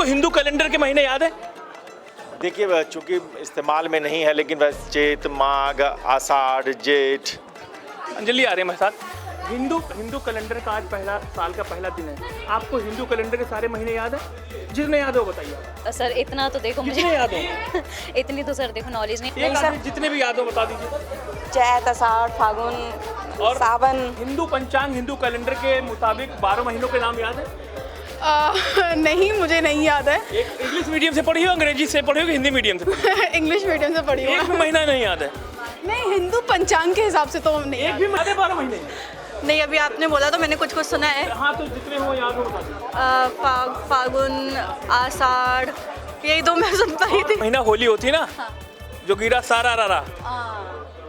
Hindu calendar के महीने याद है? देखिए, चूंकि इस्तेमाल में नहीं है, लेकिन वैसे चैत, माघ, आषाढ़, जेठ। अंजलि आ रही है मेरे साथ। हिंदू कैलेंडर का आज साल का पहला दिन है। आपको हिंदू कैलेंडर के सारे महीने याद है? जितने याद हो बताइए। सर इतना तो देखो मुझे कितने याद हो? इतनी तो सर देखो नॉलेज नहीं। एक आदमी जितने भी याद हो बता दीजिए। चैत, आषाढ़, फागुन और सावन। हिंदू पंचांग, हिंदू कैलेंडर के मुताबिक 12 महीनों के नाम याद है? नहीं, मुझे नहीं याद है। एक इंग्लिश मीडियम से पढ़ी हो, अंग्रेजी से पढ़ी हो कि हिंदी मीडियम से पढ़ी हो? इंग्लिश मीडियम से पढ़ी हूँ। एक भी महीना नहीं याद है? नहीं, हिंदू पंचांग के हिसाब से तो नहीं एक याद। भी महीने 12 महीने? नहीं, अभी आपने बोला तो मैंने कुछ सोना है। हाँ, तो जितने हो याद हो बता दीजिए। फागुन, आषाढ़, यही दो मैं सुन पाई थी। महीना होली होती है ना, जो गिरा सारा रारा,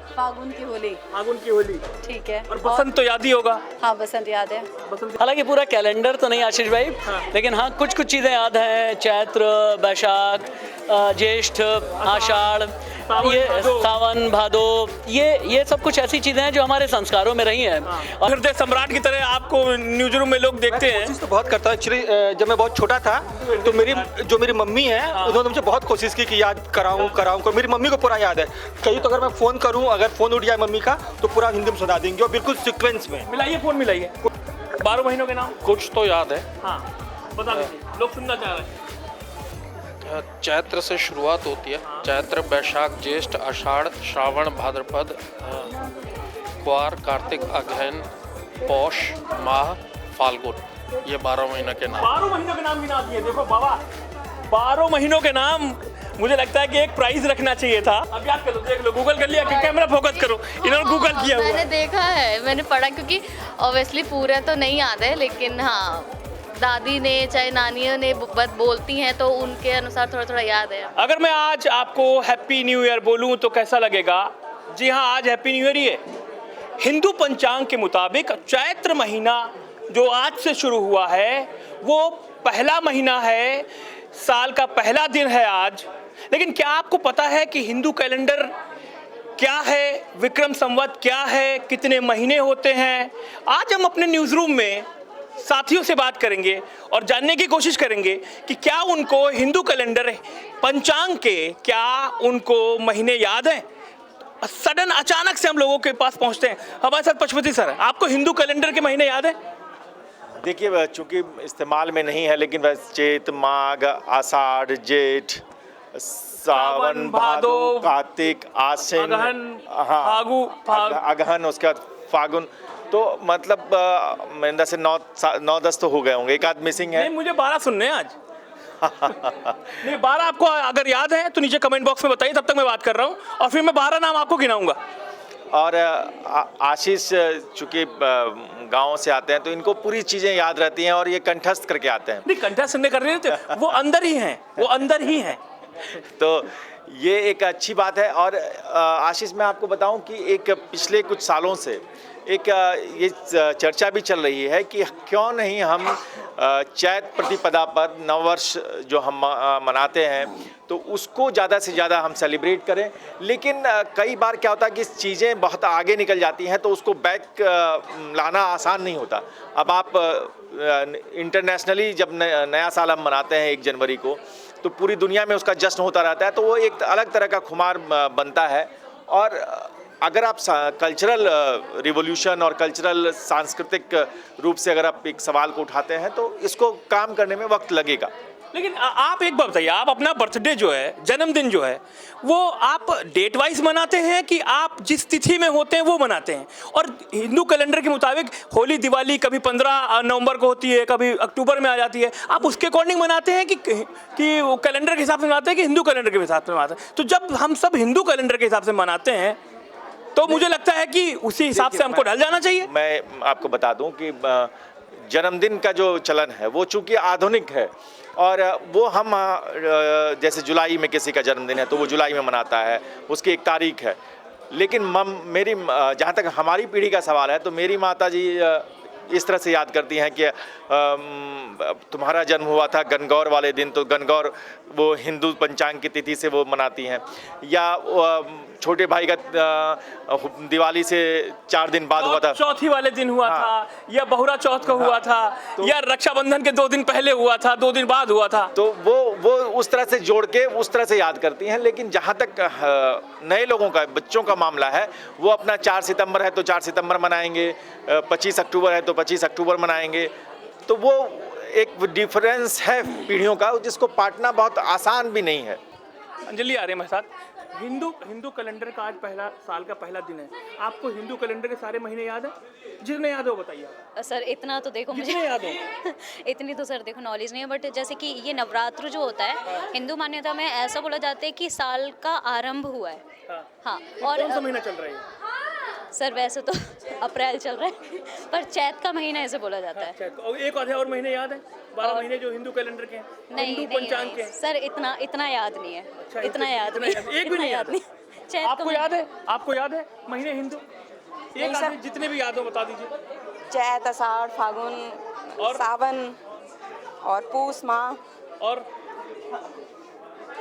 फागुन की होली। फागुन की होली। ठीक है। और बसंत तो याद ही होगा। हाँ, बसंत याद है। बसंत। हालांकि पूरा कैलेंडर तो नहीं आशीष भाई, लेकिन हाँ कुछ चीज़ें याद हैं। चैत्र, बैशाख, ज्येष्ठ, आषाढ़, ये सावन, भादो, ये सब कुछ ऐसी चीज़ें हैं जो हमारे संस्कारों में रही हैं। और हृदय सम्राट की तरह आपको न्यूज रूम में लोग देखते हैं। कोशिश तो बहुत करता हूँ एक्चुअली। जब मैं बहुत छोटा था तो मेरी मम्मी है, उन्होंने मुझे बहुत कोशिश की कि याद कराऊं। मेरी मम्मी को पूरा याद है। कहीं तो अगर मैं फ़ोन करूं, अगर फ़ोन उठ जाए मम्मी का, तो पूरा हिंदी में सुना देंगे और बिल्कुल सीक्वेंस में। मिलाइए, फोन मिलाइए। 12 महीनों के नाम कुछ तो याद है। हाँ, बता दीजिए, लोग सुनना चाह रहे हैं। चैत्र से शुरुआत होती है। चैत्र, बैशाख, ज्येष्ठ, आषाढ़, श्रावण, भाद्रपद, क्वार, कार्तिक, अगहन, पौष, माह, फाल्गुन। ये 12 महीने के नाम। 12 महीनों के नाम गिना दिए। देखो बाबा, 12 महीनों के नाम। मुझे लगता है कि एक प्राइज रखना चाहिए था। अब याद कर लो, देख लो, गूगल कर लिया कि कैमरा फोकस करो। इन्होंने गूगल किया हुआ। मैंने देखा है, मैंने पढ़ा, क्योंकि ऑब्वियसली पूरा तो नहीं याद है, लेकिन हाँ दादी ने चाहे नानियों ने बोलती हैं तो उनके अनुसार थोड़ा थोड़ा याद है। अगर मैं आज आपको हैप्पी न्यू ईयर बोलूं तो कैसा लगेगा? जी हाँ, आज हैप्पी न्यू ईयर ही है। हिंदू पंचांग के मुताबिक चैत्र महीना जो आज से शुरू हुआ है वो पहला महीना है, साल का पहला दिन है आज। लेकिन क्या आपको पता है कि हिंदू कैलेंडर क्या है, विक्रम संवत क्या है, कितने महीने होते हैं? आज हम अपने न्यूज़ रूम में साथियों से बात करेंगे और जानने की कोशिश करेंगे कि क्या उनको हिंदू कैलेंडर पंचांग के क्या उनको महीने याद हैं। सडन अचानक से हम लोगों के पास पहुंचते हैं। हमारे साथ पशुपति सर, आपको हिंदू कैलेंडर के महीने याद हैं? देखिए, चूंकि इस्तेमाल में नहीं है, लेकिन वैसे चैत, माघ, आषाढ़, जेठ, सावन, भादो, कार्तिक, आश्विन, अगहन, उसके बाद फागुन। तो मतलब मेरे से 9-10 तो हो गए होंगे, एक आध मिसिंग है। नहीं, मुझे 12 सुनने हैं आज। नहीं, 12 आपको अगर याद है तो नीचे कमेंट बॉक्स में बताइए, तब तक मैं बात कर रहा हूँ और फिर मैं 12 नाम आपको गिनाऊंगा। और आशीष चूंकि गाँव से आते हैं तो इनको पूरी चीज़ें याद रहती हैं और ये कंठस्थ करके आते हैं। नहीं, कंठस्थ नहीं कर रहे थे, वो अंदर ही हैं, वो अंदर ही हैं। तो ये एक अच्छी बात है। और आशीष, मैं आपको बताऊं कि एक पिछले कुछ सालों से एक ये चर्चा भी चल रही है कि क्यों नहीं हम चैत प्रतिपदा पर नववर्ष जो हम मनाते हैं तो उसको ज़्यादा से ज़्यादा हम सेलिब्रेट करें। लेकिन कई बार क्या होता है कि चीज़ें बहुत आगे निकल जाती हैं तो उसको बैक लाना आसान नहीं होता। अब आप इंटरनेशनली जब नया साल हम मनाते हैं 1 जनवरी को, तो पूरी दुनिया में उसका जश्न होता रहता है, तो वो एक अलग तरह का खुमार बनता है। और अगर आप कल्चरल रिवॉल्यूशन और कल्चरल सांस्कृतिक रूप से अगर आप एक सवाल को उठाते हैं तो इसको काम करने में वक्त लगेगा। लेकिन आप एक बात बताइए, आप अपना बर्थडे जो है, जन्मदिन जो है, वो आप डेट वाइज मनाते हैं कि आप जिस तिथि में होते हैं वो मनाते हैं? और हिंदू कैलेंडर के मुताबिक होली, दिवाली कभी 15 नवंबर को होती है, कभी अक्टूबर में आ जाती है, आप उसके अकॉर्डिंग मनाते हैं कि कैलेंडर के हिसाब से मनाते हैं कि हिंदू कैलेंडर के हिसाब से मनाते हैं? तो जब हम सब हिंदू कैलेंडर के हिसाब से मनाते हैं तो मुझे लगता है कि उसी हिसाब से हमको ढल जाना चाहिए। मैं आपको बता दूं कि जन्मदिन का जो चलन है वो चूंकि आधुनिक है और वो हम जैसे जुलाई में किसी का जन्मदिन है तो वो जुलाई में मनाता है, उसकी एक तारीख है। लेकिन मेरी जहाँ तक हमारी पीढ़ी का सवाल है तो मेरी माता जी इस तरह से याद करती हैं कि तुम्हारा जन्म हुआ था गणगौर वाले दिन, तो गणगौर वो हिंदू पंचांग की तिथि से वो मनाती हैं। या छोटे भाई का दिवाली से 4 दिन बाद हुआ था, चौथी वाले दिन हुआ हाँ। था, या बहुरा चौथ का हुआ था, या रक्षाबंधन के 2 दिन पहले हुआ था, 2 दिन बाद हुआ था। तो वो उस तरह से जोड़ के उस तरह से याद करती हैं। लेकिन जहाँ तक नए लोगों का, बच्चों का मामला है, वो अपना 4 सितंबर है तो 4 सितंबर मनाएंगे, 25 अक्टूबर है तो 25 अक्टूबर मनाएंगे। तो वो एक डिफरेंस है पीढ़ियों का, जिसको पाटना बहुत आसान भी नहीं है। अंजलि आ रही है मेरे साथ। हिंदू कैलेंडर का आज साल का पहला दिन है। आपको हिंदू कैलेंडर के सारे महीने याद है? जितने याद हो बताइए। सर इतना तो देखो मुझे जितने याद हो। इतनी तो सर देखो नॉलेज नहीं है, बट जैसे कि ये नवरात्र जो होता है हिंदू मान्यता में ऐसा बोला जाता है कि साल का आरंभ हुआ है। हाँ कौन सा और महीना चल रहा है? सर वैसे तो अप्रैल चल रहा है पर चैत का महीना ऐसे बोला जाता है। अच्छा, और एक आधे और महीने याद है? 12 महीने जो हिंदू कैलेंडर के हैं, नहीं हिंदू पंचांग के नहीं हैं। सर इतना याद नहीं है। अच्छा, इतना याद नहीं है। एक भी नहीं याद है? चैत आपको याद है? आपको याद है महीने हिंदू? नहीं एक सर। आधे जितने भी याद हो बता दीजिए। चैत, आषाढ़, फागुन और? सावन और पूस माह, और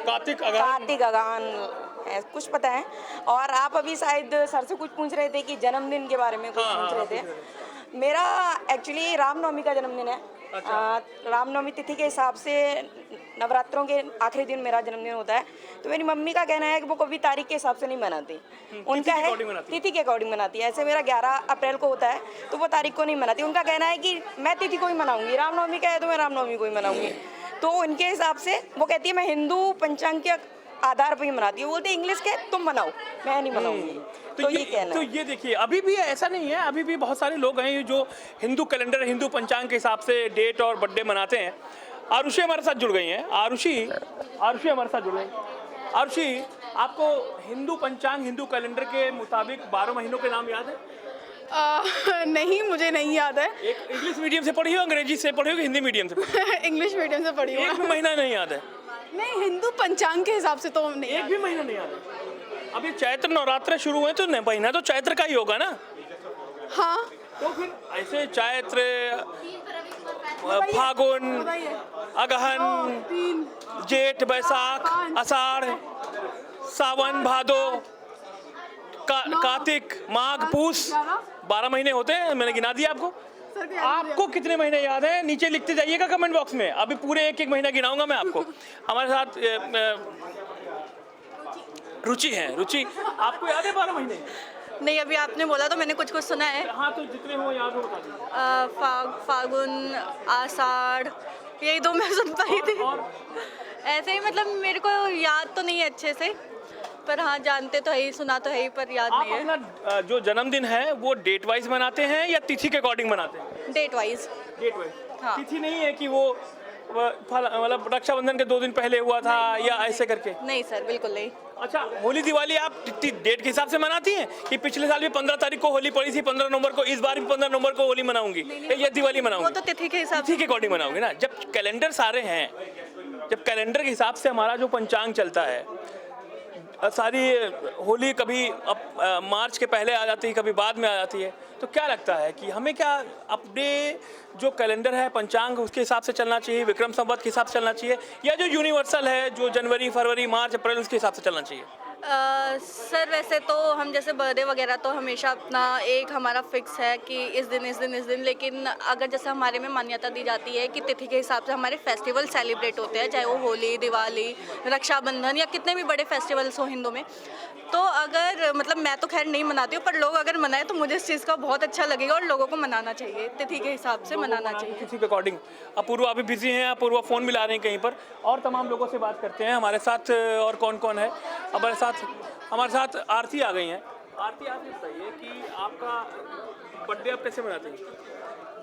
कार्तिक अगहन। कार्तिक अगहन, कुछ पता है। और आप अभी शायद सर से कुछ पूछ रहे थे कि जन्मदिन के बारे में कुछ हाँ, पूछ हाँ, रहे थे। मेरा एक्चुअली रामनवमी का जन्मदिन है। रामनवमी तिथि के हिसाब से नवरात्रों के आखिरी दिन मेरा जन्मदिन होता है। तो मेरी मम्मी का कहना है कि वो कभी तारीख के हिसाब से नहीं मनाती, उनका है तिथि के अकॉर्डिंग मनाती है। ऐसे मेरा 11 अप्रैल को होता है तो वो तारीख को नहीं मनाती। उनका कहना है कि मैं तिथि को ही मनाऊंगी, रामनवमी का है तो मैं रामनवमी को ही मनाऊंगी। तो उनके हिसाब से वो कहती है मैं हिंदू पंचांग के आधार पर ही मनाती हूँ। बोलते इंग्लिश के तुम मनाओ, मैं नहीं मनाऊंगी। तो ये कहना तो है। ये देखिए, अभी भी ऐसा नहीं है, अभी भी बहुत सारे लोग हैं जो हिंदू कैलेंडर, हिंदू पंचांग के हिसाब से डेट और बर्थडे मनाते हैं। आरुषि हमारे साथ जुड़ गई हैं। आरुषि हमारे साथ जुड़ गई। आरुषि, आपको हिंदू पंचांग, हिंदू कैलेंडर के मुताबिक 12 महीनों के नाम याद है? नहीं, मुझे नहीं याद है। एक इंग्लिश मीडियम से पढ़ी हो, अंग्रेजी से पढ़ी हो कि हिंदी मीडियम से पढ़ी हो? इंग्लिश मीडियम से पढ़ी एक हूँ। भी महीना नहीं याद है? नहीं, हिंदू पंचांग के हिसाब से तो नहीं एक याद। भी महीना नहीं याद है? अब ये चैत्र नवरात्र शुरू हुए तो महीना तो चैत्र का ही होगा ना? हाँ, तो फिर ऐसे चैत्र, फागुन, अगहन, जेठ, बैसाख, आषाढ़, सावन, भादो, कार्तिक, माघ, पूस, 12 महीने होते हैं। मैंने गिना दिया आपको। आपको कितने महीने याद है? नीचे लिखते जाइएगा कमेंट बॉक्स में। अभी पूरे एक महीना गिनाऊंगा मैं आपको। हमारे साथ रुचि है। रुचि, आपको याद है 12 महीने? नहीं, अभी आपने बोला तो मैंने कुछ सुना है। हाँ, तो जितने हो याद हो बता दीजिए। फागुन, आषाढ़, यही 2 मैं सुन पाई थी। ऐसे ही मतलब मेरे को याद तो नहीं है अच्छे से, पर हाँ जानते तो है ही, सुना तो है ही, पर याद आप नहीं है। अपना जो जन्मदिन है वो डेट वाइज मनाते हैं या तिथि के अकॉर्डिंग मनाते हैं? Date wise. Date wise. हाँ। तिथि नहीं है कि वो मतलब रक्षाबंधन के 2 दिन पहले हुआ था या ऐसे करके? नहीं सर, बिल्कुल नहीं। अच्छा, होली दिवाली आप डेट के हिसाब से मनाती हैं कि पिछले साल भी 15 तारीख को होली पड़ी थी, 15 नवंबर को, इस बार भी 15 नवंबर को होली मनाऊंगी या दिवाली वो मनाऊंगी? तो तिथि के हिसाब तिथि के अकॉर्डिंग मनाऊंगी ना। जब कैलेंडर सारे हैं, जब कैलेंडर के हिसाब से हमारा जो पंचांग चलता है, सारी होली कभी मार्च के पहले आ जाती है, कभी बाद में आ जाती है, तो क्या लगता है कि हमें क्या अपने जो कैलेंडर है पंचांग उसके हिसाब से चलना चाहिए, विक्रम संवत के हिसाब से चलना चाहिए, या जो यूनिवर्सल है जो जनवरी, फरवरी, मार्च, अप्रैल उसके हिसाब से चलना चाहिए? सर वैसे तो हम जैसे बर्थडे वगैरह तो हमेशा अपना एक हमारा फिक्स है कि इस दिन, लेकिन अगर जैसे हमारे में मान्यता दी जाती है कि तिथि के हिसाब से हमारे फेस्टिवल सेलिब्रेट होते हैं, चाहे वो होली, दिवाली, रक्षाबंधन या कितने भी बड़े फेस्टिवल्स हो हिंदू में, तो अगर मतलब मैं तो खैर नहीं मनाती हूँ, पर लोग अगर मनाए तो मुझे इस चीज़ का बहुत अच्छा लगेगा और लोगों को मनाना चाहिए, तिथि के हिसाब से मनाना चाहिए। तिथि के अकॉर्डिंग। अपूर्वा अभी बिजी हैं, अपूर्वा फ़ोन मिला रहे हैं कहीं पर, और तमाम लोगों से बात करते हैं। हमारे साथ और कौन कौन है हमारे साथ आरती आ गई हैं। आरती, आप ये बताइए कि आपका बर्थडे आप कैसे मनाती हैं?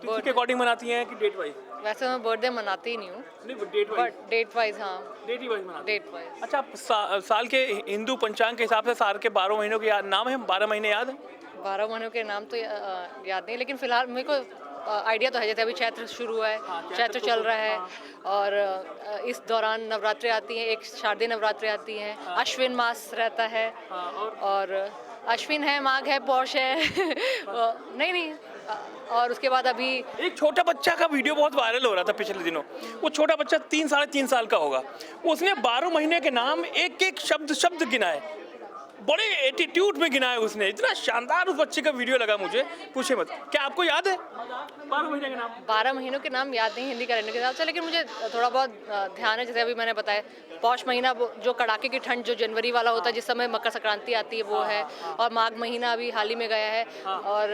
तिथि के अकॉर्डिंग मनाती हैं कि डेट वाइज? वैसे मैं बर्थडे मनाती ही नहीं हूँ, नहीं, date wise. But date wise हाँ, डेट वाइज मनाती हैं। Date wise. अच्छा, साल के हिंदू पंचांग के हिसाब से साल के 12 महीनों के नाम है? 12 महीने याद है? 12 महीनों के नाम तो याद नहीं, लेकिन फिलहाल मेरे को आइडिया तो है। जैसे अभी चैत्र शुरू हुआ है, चैत्र चल रहा है, और इस दौरान नवरात्रि आती हैं, एक शारदीय नवरात्रि आती हैं, अश्विन मास रहता है, और अश्विन है, माघ है, पौष है नहीं और उसके बाद अभी एक छोटा बच्चा का वीडियो बहुत वायरल हो रहा था पिछले दिनों। वो छोटा बच्चा 3 साल का होगा, उसने 12 महीने के नाम एक एक शब्द गिनाए, बड़े एटीट्यूड में गिनाए उसने। इतना शानदार उस बच्चे का वीडियो लगा मुझे, पूछे मत। क्या आपको याद है 12 महीने के नाम? 12 महीनों के नाम याद नहीं हिंदी कैलेंडर के हिसाब से, लेकिन मुझे थोड़ा बहुत ध्यान है। जैसे अभी मैंने बताया, पौष महीना जो कड़ाके की ठंड जो जनवरी वाला होता है, जिस समय मकर संक्रांति आती है, वो है। और माघ महीना अभी हाल ही में गया है। और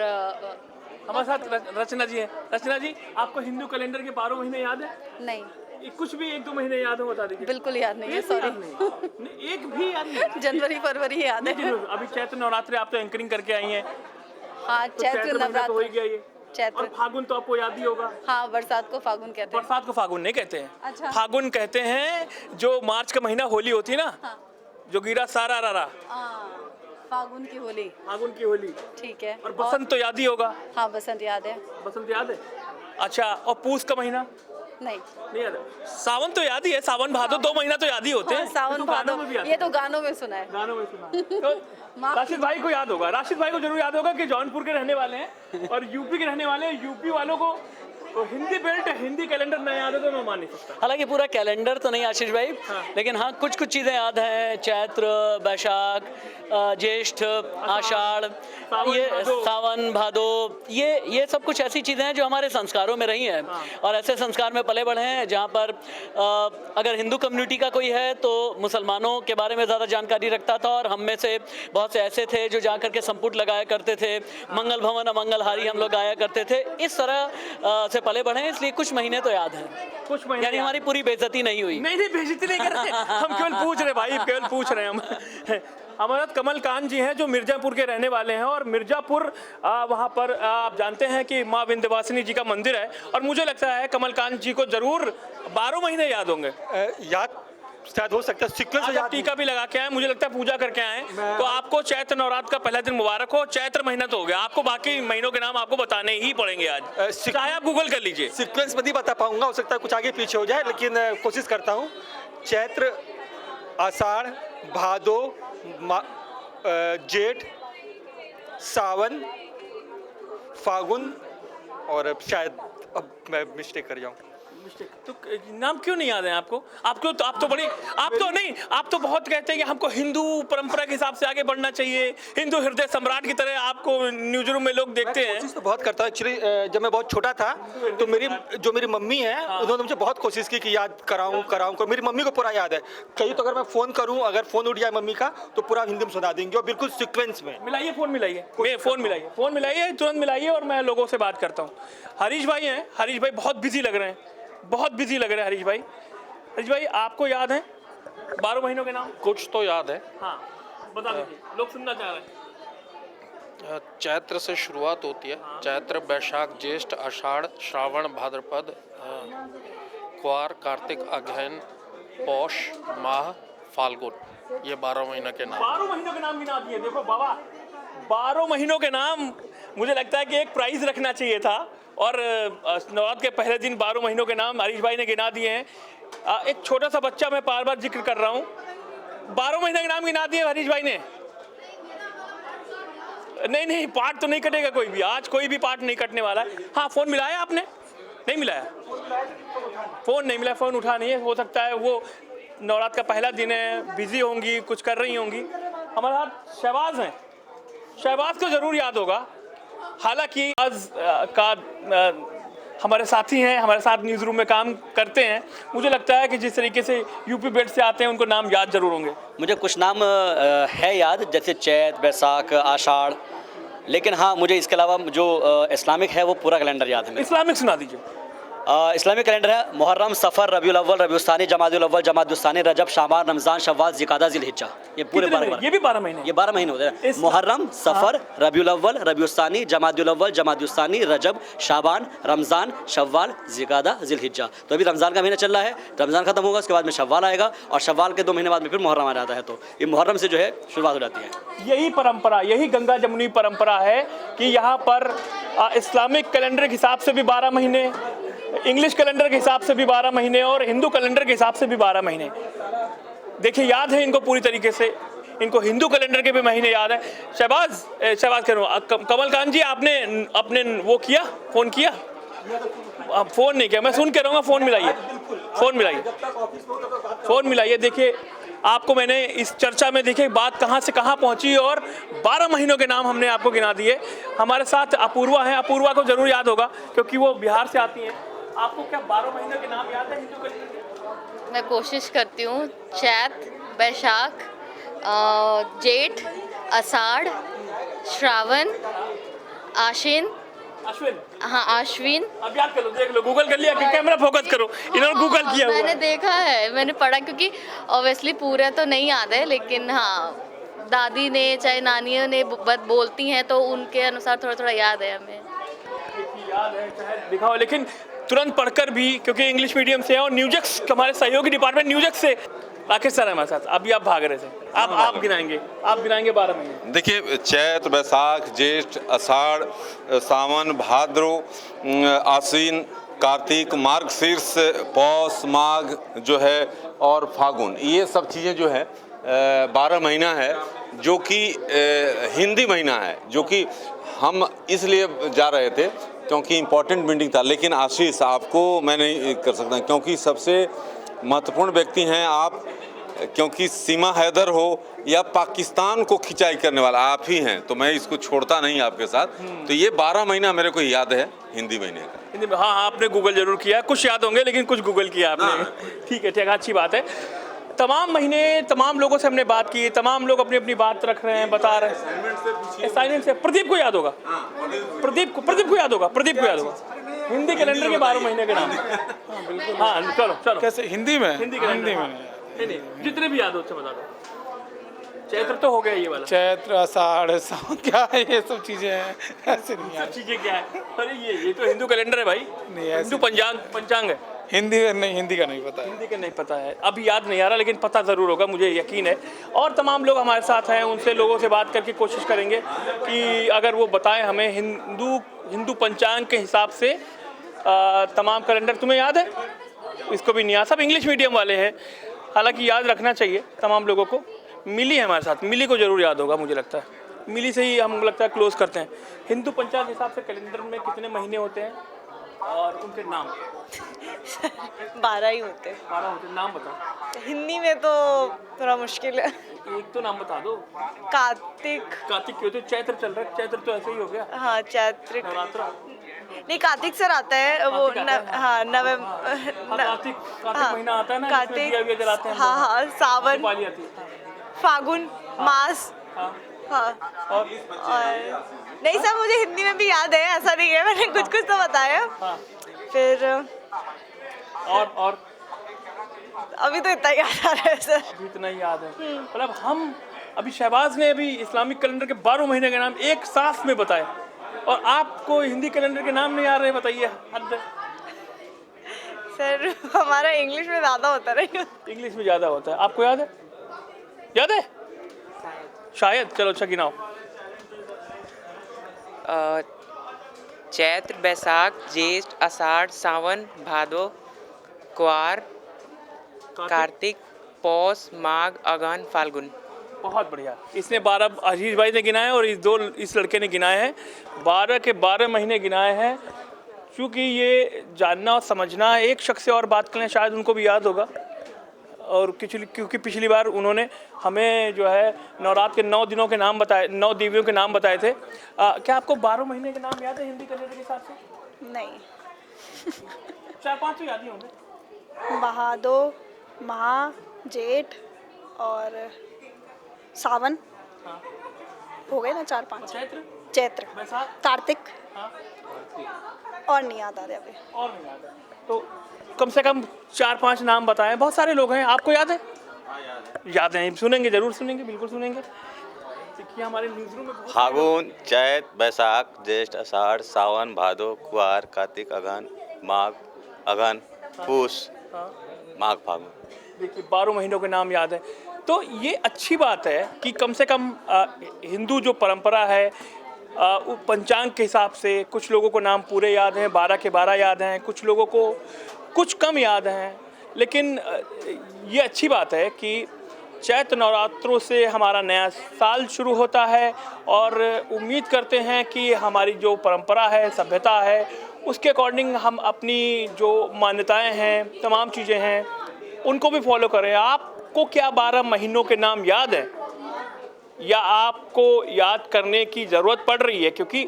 हमारे साथ रचना जी हैं। रचना जी, आपको हिंदू कैलेंडर के 12 महीने याद है? नहीं, कुछ भी 1-2 महीने याद हो बता दीजिए। बिल्कुल याद नहीं है, सॉरी। एक भी याद नहीं? जनवरी फरवरी याद है। अभी चैत्र नवरात्रि आप तो एंकरिंग करके आई हैं। हाँ, तो चैत्र महीना तो हो ही नवरात्र, गया ये। चैत्र। और फागुन तो आपको याद ही होगा। हाँ, बरसात को फागुन कहते हैं। बरसात को फागुन नहीं कहते हैं। अच्छा। फागुन कहते हैं जो मार्च का महीना होली होती है ना, हाँ। जो गिरा सारा रारा, फागुन की होली। फागुन की होली। ठीक है। और बसंत तो याद ही होगा। हाँ, बसंत याद है। बसंत याद है? अच्छा, और पूस का महीना नहीं, नहीं याद है? सावन तो याद ही है, सावन भादो 2 महीना तो याद ही होते हैं। हाँ, सावन ये तो गानों भादो, में भी आते ये हैं। तो गानों में सुना है। गानों में सुना। तो राशिद भाई को याद होगा, राशिद भाई को जरूर याद होगा कि जौनपुर के रहने वाले हैं और यूपी के रहने वाले हैं। यूपी वालों को तो हिंदी बेल्ट, हिंदी कैलेंडर नहीं याद है तो मैं मान नहीं सकता। हालांकि पूरा कैलेंडर तो नहीं आशीष भाई, लेकिन हाँ कुछ चीज़ें याद हैं। चैत्र, बैशाख, ज्येष्ठ, आषाढ़, ये सावन, भादो, ये सब कुछ ऐसी चीज़ें हैं जो हमारे संस्कारों में रही हैं। और ऐसे संस्कार में पले बढ़े हैं जहाँ पर अगर हिंदू कम्युनिटी का कोई है तो मुसलमानों के बारे में ज़्यादा जानकारी रखता था। और हम में से बहुत से ऐसे थे जो जा करके संपुट लगाया करते थे, मंगल भवन अमंगलहारी हम लोग गाया करते थे। इस तरह से पले बढ़े हैं, इसलिए कुछ महीने तो याद हैं। कुछ महीने यानी हमारी पूरी बेइज्जती नहीं हुई। नहीं, बेइज्जती नहीं कर रहे, हम केवल पूछ रहे भाई, केवल पूछ रहे हैं हम। हमारे साथ कमल कांत जी हैं जो मिर्जापुर के रहने वाले हैं। और मिर्जापुर वहाँ पर आप जानते हैं कि माँ विंध्यवासिनी जी का मंदिर है। और मुझे लगता है कमल कांत जी को जरूर 12 महीने याद होंगे। याद शायद हो सकता है, सीक्वेंस आज आप टीका भी लगा के आए, मुझे लगता है पूजा करके आए। तो आपको चैत्र नवरात्र का पहला दिन मुबारक हो। चैत्र महीना तो हो गया, आपको बाकी महीनों के नाम आपको बताने ही पड़ेंगे आज, चाहे आप गूगल कर लीजिए। सीक्वेंस में नहीं बता पाऊंगा, हो सकता है कुछ आगे पीछे हो जाए, लेकिन कोशिश करता हूँ। चैत्र, आषाढ़, भादो, जेठ, सावन, फागुन, और शायद अब मैं मिस्टेक कर जाऊँ। तो नाम क्यों नहीं याद है आपको? आप तो बहुत कहते हैं कि हमको हिंदू परंपरा के हिसाब से आगे बढ़ना चाहिए, हिंदू हृदय सम्राट की तरह आपको न्यूज रूम में लोग देखते हैं। कोशिश तो बहुत करता हूँ। एक्चुअली जब मैं बहुत छोटा था तो मेरी मम्मी है, उन्होंने मुझे बहुत कोशिश की कि याद कराऊं। मेरी मम्मी को पूरा याद है। कहीं तो अगर मैं फ़ोन करूँ, अगर फ़ोन उठ जाए मम्मी का, तो पूरा हिंदी में सुना देंगे और बिल्कुल सीक्वेंस में। मिलाइए, फ़ोन मिलाइए, तुरंत मिलाइए और मैं लोगों से बात करता हूँ। हरीश भाई हैं, हरीश भाई बहुत बिजी लग रहे हैं, हरीश भाई। हरीश भाई, आपको याद है 12 महीनों के नाम? कुछ तो याद है। हाँ, बता दीजिए, लोग सुनना चाह रहे हैं। चैत्र से शुरुआत होती है। चैत्र, बैशाख, ज्येष्ठ, आषाढ़, श्रावण, भाद्रपद, क्वार, कार्तिक, अगहन, पौष, माह, फाल्गुन, ये 12 महीने के नाम। 12 महीनों के नाम गिना दिए। देखो बाबा, 12 महीनों के नाम, मुझे लगता है कि एक प्राइज रखना चाहिए था। और नवरात्र के पहले दिन 12 महीनों के नाम हरीश भाई ने गिना दिए हैं। एक छोटा सा बच्चा, मैं बार बार जिक्र कर रहा हूँ, 12 महीने के नाम गिना दिए हरीश भाई ने। नहीं, पार्ट तो नहीं कटेगा कोई भी, आज कोई भी पार्ट नहीं कटने वाला है। हाँ, फ़ोन मिलाया आपने? नहीं मिलाया, फ़ोन नहीं मिला, फ़ोन उठा नहीं है। हो सकता है वो नवरात्र का पहला दिन है, बिजी होंगी, कुछ कर रही होंगी। हमारे साथ शहबाज हैं, शहबाज को ज़रूर याद होगा। हालांकि आज का हमारे साथी हैं, हमारे साथ न्यूज़ रूम में काम करते हैं। मुझे लगता है कि जिस तरीके से यूपी बेल्ट से आते हैं, उनको नाम याद जरूर होंगे। मुझे कुछ नाम है याद, जैसे चैत, बैसाख, आषाढ़, लेकिन हाँ मुझे इसके अलावा जो इस्लामिक है वो पूरा कैलेंडर याद है। इस्लामिक सुना दीजिए। इस्लामिक कैलेंडर है मुहर्रम, सफ़र, रबीउल अव्वल, रबीउल सानी, जमादुल अव्वल, जमादुल सानी, रजब, शाबान, रमज़ान, शव्वाल, ज़िकादा, ज़िलहिज्जा। ये पूरे 12 ये भी 12 महीने, ये 12 महीने होते हैं। मुहर्रम, सफ़र, रबीउल अव्वल, रबीउल सानी, जमादुल अव्वल, जमादुल सानी, रजब, शाबान, रमज़ान, शव्वाल, ज़िकादा, ज़िलहिज्जा। तो अभी रमज़ान का महीना चल रहा है, रमज़ान खत्म होगा, उसके बाद में शव्वाल आएगा और शव्वाल के 2 महीने बाद में फिर मुहर्रम आ जाता है। तो ये मुहर्रम से जो है शुरुआत हो जाती है। यही परंपरा, यही गंगा जमुनी परंपरा है कि यहाँ पर इस्लामिक कैलेंडर के हिसाब से भी 12 महीने, इंग्लिश कैलेंडर के हिसाब से भी 12 महीने और हिंदू कैलेंडर के हिसाब से भी 12 महीने। देखिए, याद है इनको पूरी तरीके से। इनको हिंदू कैलेंडर के भी महीने याद है। शहबाज कह रहा हूँ, कमल कांत जी, आपने वो किया, फ़ोन किया? फ़ोन नहीं किया, मैं सुन के रहूँगा। फ़ोन मिलाइए। देखिए, आपको मैंने इस चर्चा में देखिए बात कहाँ से कहाँ पहुँची और 12 महीनों के नाम हमने आपको गिना दिए। हमारे साथ अपूर्वा है, अपूर्वा को ज़रूर याद होगा क्योंकि वो बिहार से आती हैं। आपको क्या 12 महीनों के नाम याद है हिंदू कैलेंडर के? मैं कोशिश करती हूँ। चैत, बैशाख, जेठ, आषाढ़, श्रावण, आश्विन। हाँ, आश्विन। अब याद कर लो, देख लो, गूगल कर लिया कि कैमरा फोकस करो, इन्होंने गूगल किया हुआ है। मैंने देखा है, मैंने पढ़ा, क्योंकि ऑब्वियसली पूरा तो नहीं याद है, लेकिन हाँ दादी ने चाहे नानियों ने बोलती हैं तो उनके अनुसार थोड़ा थोड़ा याद है हमें। याद है चाहे दिखाओ, लेकिन तुरंत पढ़कर भी, क्योंकि इंग्लिश मीडियम से है और न्यूजेक्स हमारे सहयोगी डिपार्टमेंट न्यूजेक्स से राकेश सर है हमारे साथ। अभी आप भाग रहे थे, आप गिनाएंगे 12 महीने। देखिए, चैत, बैसाख, ज्येष्ठ, आषाढ़, सावन, भाद्रो, आश्विन, कार्तिक, मार्गशीर्ष, पौष, माघ जो है और फागुन, ये सब चीज़ें जो है 12 महीना है, जो कि हिंदी महीना है, जो कि हम इसलिए जा रहे थे क्योंकि इम्पोर्टेंट मीटिंग था। लेकिन आशीष, आपको मैं नहीं कर सकता क्योंकि सबसे महत्वपूर्ण व्यक्ति हैं आप, क्योंकि सीमा हैदर हो या पाकिस्तान को खिंचाई करने वाला आप ही हैं, तो मैं इसको छोड़ता नहीं आपके साथ। तो ये 12 महीना मेरे को याद है हिंदी महीने का। हिंदी में, हाँ, आपने गूगल जरूर किया, कुछ याद होंगे लेकिन कुछ गूगल किया आपने। ठीक है, अच्छी बात है। तमाम महीने तमाम लोगों से हमने बात की, तमाम लोग अपनी अपनी बात रख रहे हैं, बता रहे हैं। असाइनमेंट से प्रदीप को याद होगा, प्रदीप को याद होगा हिंदी कैलेंडर के 12 महीने के नाम। हाँ बिल्कुल, हाँ चलो। कैसे हिंदी में? हिंदी में नहीं, जितने भी याद हो उससे बता दो। चैत्र तो हो गया ये वाला। चैत्र, आषाढ़, सावन, क्या है ये सब चीजें हैं, ऐसे नहीं याद। चीजें क्या है? अरे ये तो हिंदू कैलेंडर है भाई, हिंदू पंचांग है। हिंदी का नहीं पता है। हिंदी का नहीं पता है, अभी याद नहीं आ रहा, लेकिन पता ज़रूर होगा, मुझे यकीन है। और तमाम लोग हमारे साथ हैं, उनसे लोगों से बात करके कोशिश करेंगे कि अगर वो बताएं हमें हिंदू पंचांग के हिसाब से तमाम कैलेंडर। तुम्हें याद है? इसको भी नहीं याद, सब इंग्लिश मीडियम वाले हैं, हालांकि याद रखना चाहिए तमाम लोगों को। मिली है हमारे साथ, मिली को ज़रूर याद होगा, मुझे लगता है मिली से ही हम लगता है क्लोज करते हैं। हिंदू पंचांग के हिसाब से कैलेंडर में कितने महीने होते हैं और उनके नाम? 12 ही होते हैं। 12 होते, नाम बताओ। हिंदी में तो थोड़ा मुश्किल है। एक तो नाम बता दो। कार्तिक क्यों? तो चैत्र चल रहा है, चैत्र तो ऐसे ही हो गया। हाँ, चैत्र नवरात्रा नहीं, कार्तिक सर आता है वो। हाँ, नवंबर, कार्तिक महीना आता है ना, कार्तिक, दिया जलाते हैं। हाँ, सावन, फागुन मास। हाँ, और नहीं सर, मुझे हिंदी में भी याद है, ऐसा नहीं है, मैंने कुछ तो बताया। फिर और अभी तो इतना याद आ रहा है सर। अभी इतना ही याद है, मतलब हम अभी शहबाज ने अभी इस्लामिक कैलेंडर के 12 महीने के नाम एक सांस में बताए और आपको हिंदी कैलेंडर के नाम नहीं आ रहे, बताइए। हद सर, हमारा इंग्लिश में ज़्यादा होता है। इंग्लिश में ज़्यादा होता है, आपको याद है? शायद। चलो अच्छा गिनाओ। चैत्र, बैसाख, ज्येष्ठ, आषाढ़, सावन, भादो, क्वार, कार्तिक, पौष, माघ, अगहन, फाल्गुन। बहुत बढ़िया। इसने 12 आशीष भाई ने गिनाए और इस लड़के ने गिनाए हैं, 12 के 12 महीने गिनाए हैं। क्योंकि ये जानना और समझना, एक शख्स से और बात करें शायद उनको भी याद होगा, और क्योंकि पिछली बार उन्होंने हमें जो है नवरात्र के 9 दिनों के नाम बताए, 9 देवियों के नाम बताए थे। क्या आपको 12 महीने के नाम याद है हिंदी कैलेंडर के हिसाब से? नहीं। 4-5 तो याद ही होंगे। भादो, माह, जेठ और सावन। हाँ। हो गए ना 4-5। चैत्र, कार्तिक। हाँ। और नहीं याद आ रहे अभी। और नहीं याद है, तो कम से कम 4-5 नाम बताएं। बहुत सारे लोग हैं, आपको याद है? याद है, सुनेंगे, जरूर सुनेंगे, बिल्कुल सुनेंगे। देखिए हमारे न्यूज़ रूम में फागुन, चैत, बैसाख, ज्येष्ठ, आषाढ़, सावन, भादो, कुआर, कार्तिक, अगहन, माघ, अगहन, पूष, माघ, फागुन। देखिए 12 महीनों के नाम याद है, तो ये अच्छी बात है कि कम से कम हिंदू जो परंपरा है पंचांग के हिसाब से कुछ लोगों को नाम पूरे याद हैं, 12 के 12 याद हैं, कुछ लोगों को कुछ कम याद हैं। लेकिन ये अच्छी बात है कि चैत्र नवरात्रों से हमारा नया साल शुरू होता है और उम्मीद करते हैं कि हमारी जो परंपरा है, सभ्यता है, उसके अकॉर्डिंग हम अपनी जो मान्यताएं हैं, तमाम चीज़ें हैं, उनको भी फॉलो करें। आपको क्या 12 महीनों के नाम याद हैं या आपको याद करने की ज़रूरत पड़ रही है? क्योंकि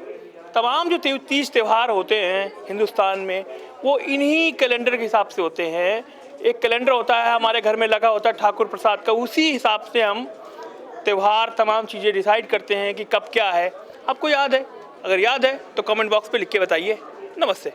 तमाम जो 30 त्यौहार होते हैं हिंदुस्तान में वो इन्हीं कैलेंडर के हिसाब से होते हैं। एक कैलेंडर होता है हमारे घर में लगा होता है ठाकुर प्रसाद का, उसी हिसाब से हम त्यौहार तमाम चीज़ें डिसाइड करते हैं कि कब क्या है। आपको याद है? अगर याद है तो कमेंट बॉक्स पे लिख के बताइए। नमस्ते।